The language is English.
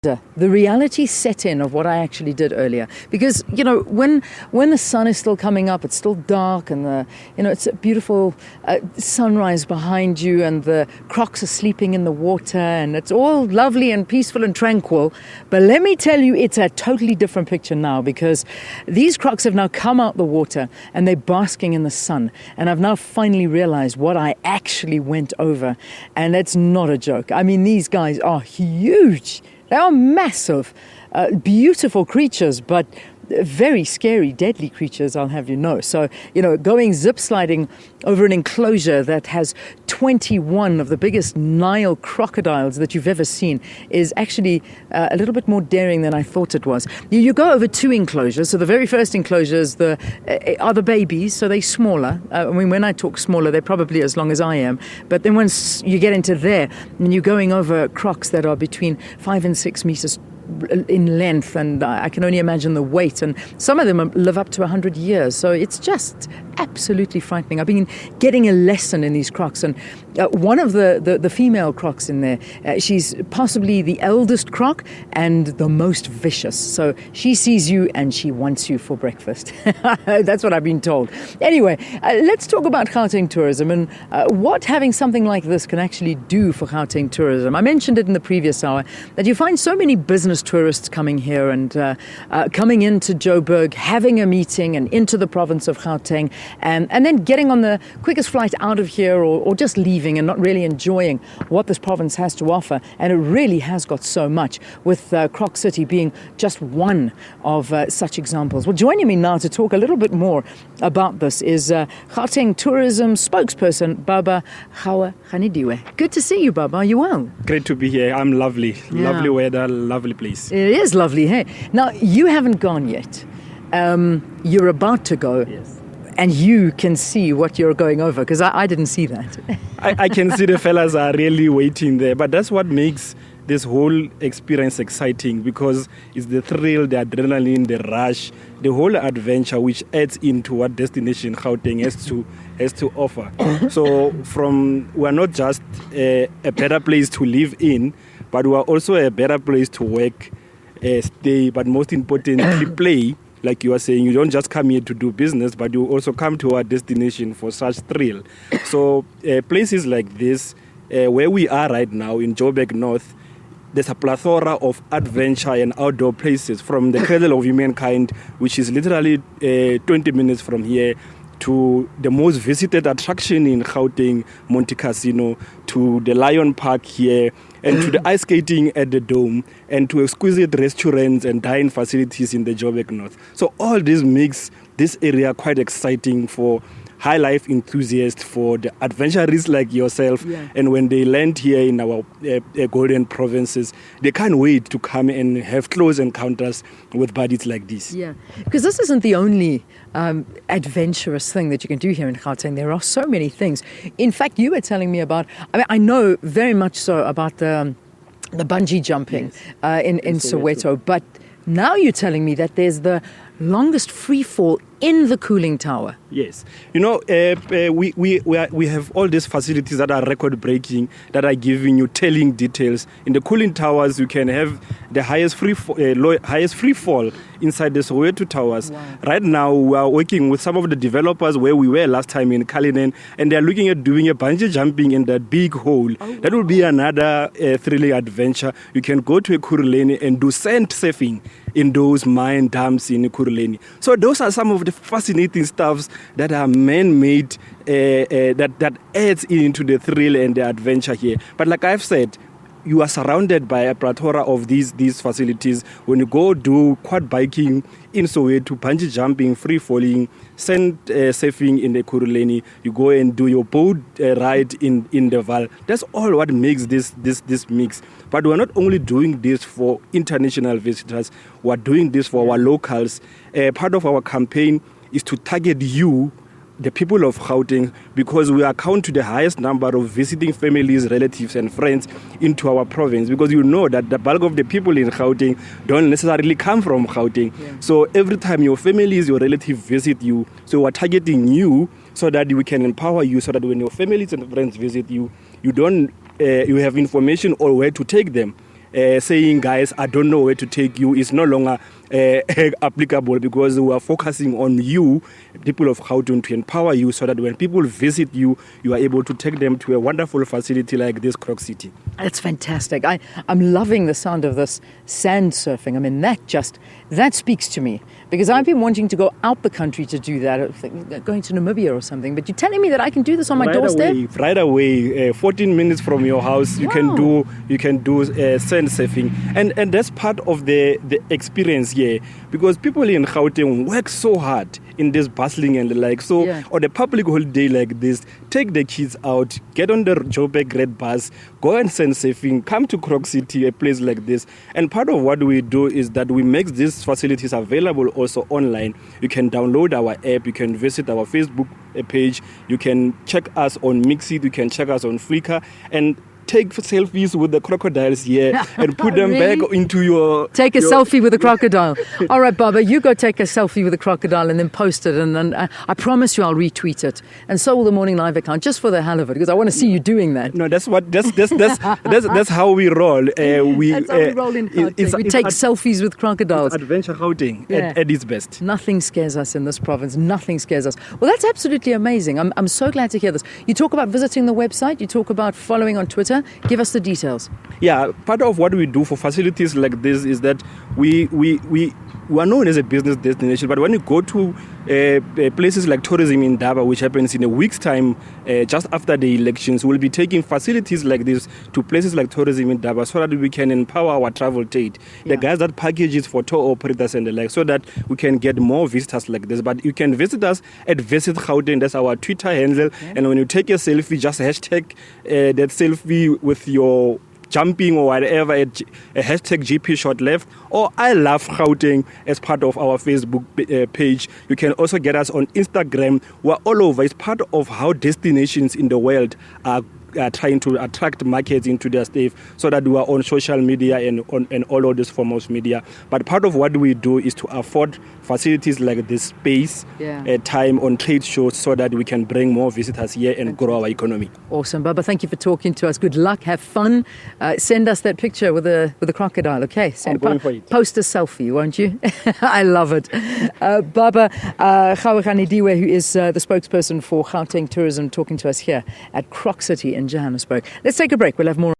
The reality set in of what I actually did earlier, because when the sun is still coming up, it's still dark, and it's a beautiful sunrise behind you, and the crocs are sleeping in the water, and it's all lovely and peaceful and tranquil. But let me tell you, it's a totally different picture now, because these crocs have now come out the water and they're basking in the sun, and I've now finally realized what I actually went over, and it's not a joke. I mean, these guys are huge. They are massive, beautiful creatures, but very scary, deadly creatures, I'll have you know. So, going zip sliding over an enclosure that has 21 of the biggest Nile crocodiles that you've ever seen is actually a little bit more daring than I thought it was. You go over two enclosures. So the very first enclosures are the babies, so they're smaller. When I talk smaller, they're probably as long as I am. But then once you get into there, and you're going over crocs that are between 5 and 6 meters in length, and I can only imagine the weight, and some of them live up to 100 years, so it's just absolutely frightening. I've been getting a lesson in these crocs, and one of the female crocs in there, she's possibly the eldest croc and the most vicious, so she sees you and she wants you for breakfast. That's what I've been told. Anyway, let's talk about Gauteng tourism and what having something like this can actually do for Gauteng tourism. I mentioned it in the previous hour that you find so many business tourists coming here and coming into Joburg, having a meeting and into the province of Gauteng, and then getting on the quickest flight out of here or just leaving and not really enjoying what this province has to offer. And it really has got so much, with Croc City being just one of such examples. Well, joining me now to talk a little bit more about this is Gauteng tourism spokesperson Barba Gaoganediwe. Good to see you, Barba. Are you well? Great to be here. I'm lovely. Yeah. Lovely weather, lovely place. It is lovely, hey? Now, you haven't gone yet. You're about to go. Yes. And you can see what you're going over, because I didn't see that. I can see the fellas are really waiting there. But that's what makes this whole experience exciting, because it's the thrill, the adrenaline, the rush, the whole adventure, which adds into what destination Gauteng has to offer. So we're not just a better place to live in, but we're also a better place to work, stay, but most importantly, play. Like you are saying, you don't just come here to do business, but you also come to our destination for such thrill. So places like this, where we are right now in Joburg North, there's a plethora of adventure and outdoor places, from the cradle of humankind, which is literally 20 minutes from here, to the most visited attraction in Gauteng, Monte Casino, to the Lion Park here, and to the ice skating at the Dome, and to exquisite restaurants and dining facilities in the Joburg North. So all this makes this area quite exciting for high life enthusiasts, for the adventurers like yourself. Yeah. And when they land here in our golden provinces, they can't wait to come and have close encounters with buddies like this. Yeah, because this isn't the only adventurous thing that you can do here in Gauteng. There are so many things. In fact, you were telling me about, I know very much so about the bungee jumping. Yes. In Soweto, but now you're telling me that there's the longest free fall in the cooling tower. Yes. We have all these facilities that are record breaking, that are giving you telling details. In the cooling towers, you can have the highest free fall inside the Soweto towers. Wow. Right now, we are working with some of the developers where we were last time in Cullinan, and they're looking at doing a bungee jumping in that big hole. Oh, that will be another thrilling adventure. You can go to a Kuruleni and do sand surfing in those mine dams in Kuruleni. So those are some of the fascinating stuffs that are man-made, that adds into the thrill and the adventure here. But like I've said, you are surrounded by a plethora of these facilities. When you go do quad biking in Soweto, bungee jumping, free falling, sand surfing in the Kuruleni, you go and do your boat ride in the Val. That's all what makes this mix. But we're not only doing this for international visitors, we're doing this for our locals. Part of our campaign is to target you, the people of Gauteng, because we account to the highest number of visiting families, relatives and friends into our province, because you know that the bulk of the people in Gauteng don't necessarily come from Gauteng. Yeah. So every time your families, your relatives visit you, so we're targeting you so that we can empower you, so that when your families and friends visit you, you have information or where to take them. saying, guys, I don't know where to take you, is no longer applicable, because we are focusing on you, people of Gauteng, to empower you so that when people visit you, you are able to take them to a wonderful facility like this Croc City. That's fantastic. I'm loving the sound of this sand surfing. I mean, that speaks to me, because I've been wanting to go out the country to do that, going to Namibia or something. But you're telling me that I can do this on my doorstep? Right away, 14 minutes from your house, you can do sand surfing, and that's part of the experience here, because people in Gauteng work so hard in this bustling and the like. So on a public holiday like this, take the kids out, get on the Joburg Red bus, go and sand surfing, come to Croc City, a place like this. And part of what we do is that we make these facilities available also online. You can download our app, you can visit our Facebook page, you can check us on Mixit, you can check us on Flickr, and take selfies with the crocodiles here and put them back into your... Take a selfie with a crocodile. All right, Barba, you go take a selfie with a crocodile and then post it, and then I promise you I'll retweet it. And so will the Morning Live account, just for the hell of it, because I want to see you doing that. No, that's how we roll. That's how we roll in Gauteng. We take selfies with crocodiles. Adventure Gauteng at its best. Nothing scares us in this province. Nothing scares us. Well, that's absolutely amazing. I'm so glad to hear this. You talk about visiting the website. You talk about following on Twitter. Give us the details. Yeah, part of what we do for facilities like this is that we are known as a business destination, but when you go to places like tourism in Daba, which happens in a week's time, just after the elections, we'll be taking facilities like this to places like tourism in Daba so that we can empower our travel trade. The guys that packages for tour operators and the like, so that we can get more visitors like this. But you can visit us at Visit Gauteng. That's our Twitter handle. And when you take a selfie, just hashtag that selfie with your jumping or whatever, a hashtag GP short left, or I love Gauteng as part of our Facebook page. You can also get us on Instagram. We're all over. It's part of how destinations in the world are trying to attract markets into their state, so that we are on social media and all of these forms of media. But part of what we do is to afford facilities like this space, time on trade shows, so that we can bring more visitors here and grow our economy. Awesome, Baba. Thank you for talking to us. Good luck. Have fun. Send us that picture with the crocodile. Okay, post a selfie, won't you? I love it. Barba Gaoganediwe, who is the spokesperson for Gauteng Tourism, talking to us here at Croc City in Johannesburg. Let's take a break. We'll have more.